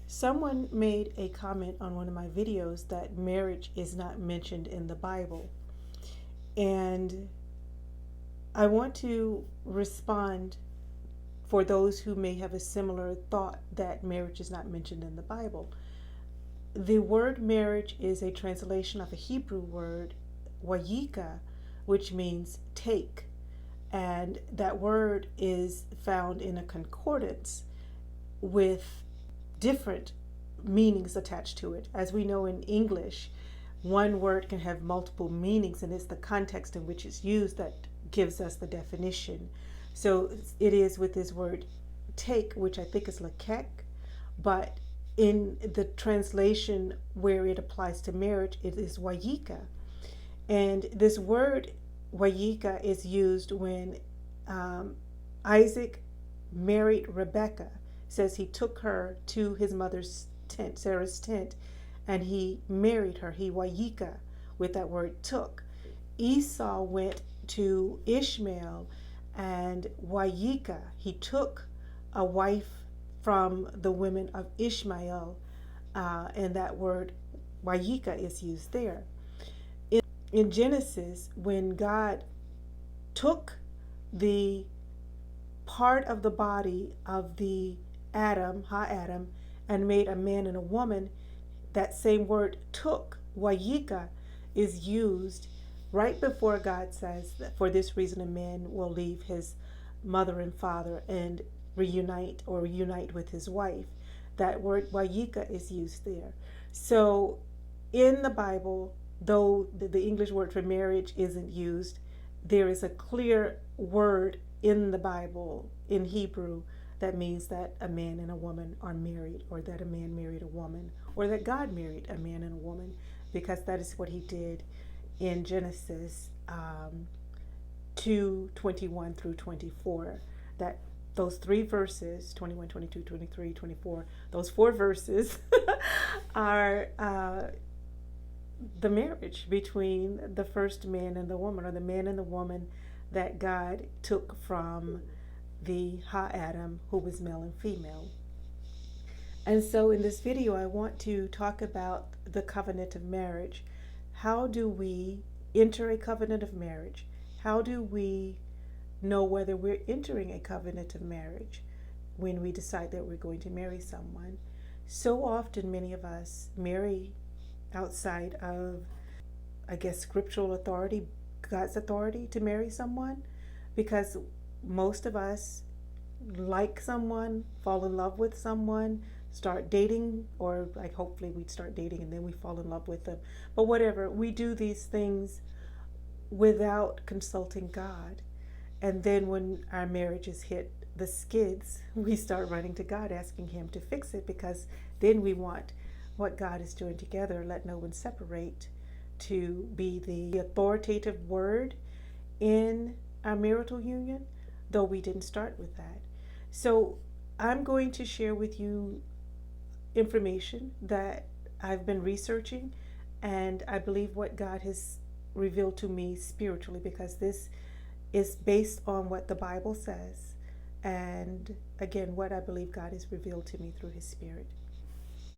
Someone made a comment on one of my videos that marriage is not mentioned in the Bible. And I want to respond for those who may have a similar thought that marriage is not mentioned in the Bible. The word marriage is a translation of a Hebrew word, wayika, which means take. And that word is found in a concordance with different meanings attached to it. As we know in English, one word can have multiple meanings, and it's the context in which it's used that gives us the definition. So it is with this word take, which I think is lakek, but in the translation where it applies to marriage, it is wayika. And this word wayika is used when Isaac married Rebekah. Says he took her to his mother's tent, Sarah's tent, and he married her. He wayika with that word took. Esau went to Ishmael and wayika. He took a wife from the women of Ishmael, and that word wayika is used there. In Genesis, when God took the part of the body of the Adam, Ha-Adam, and made a man and a woman, that same word took, wayika, is used right before God says that for this reason a man will leave his mother and father and reunite with his wife. That word wayika is used there. So in the Bible, though the English word for marriage isn't used, there is a clear word in the Bible in Hebrew that means that a man and a woman are married, or that a man married a woman, or that God married a man and a woman, because that is what he did in Genesis 2:21 through 24. That those three verses, 21, 22, 23, 24, those four verses are the marriage between the first man and the woman, or the man and the woman that God took from the Ha-Adam, who was male and female. And so in this video, I want to talk about the covenant of marriage. How do we enter a covenant of marriage? How do we know whether we're entering a covenant of marriage when we decide that we're going to marry someone? So often, many of us marry outside of, I guess, scriptural authority, God's authority to marry someone, because most of us like someone, fall in love with someone, start dating, or like hopefully we'd start dating and then we fall in love with them. But whatever, we do these things without consulting God. And then when our marriages hit the skids, we start running to God, asking him to fix it, because then we want what God is doing together, let no one separate, to be the authoritative word in our marital union, though we didn't start with that. So I'm going to share with you information that I've been researching, and I believe what God has revealed to me spiritually, because this is based on what the Bible says, and again, what I believe God has revealed to me through his Spirit.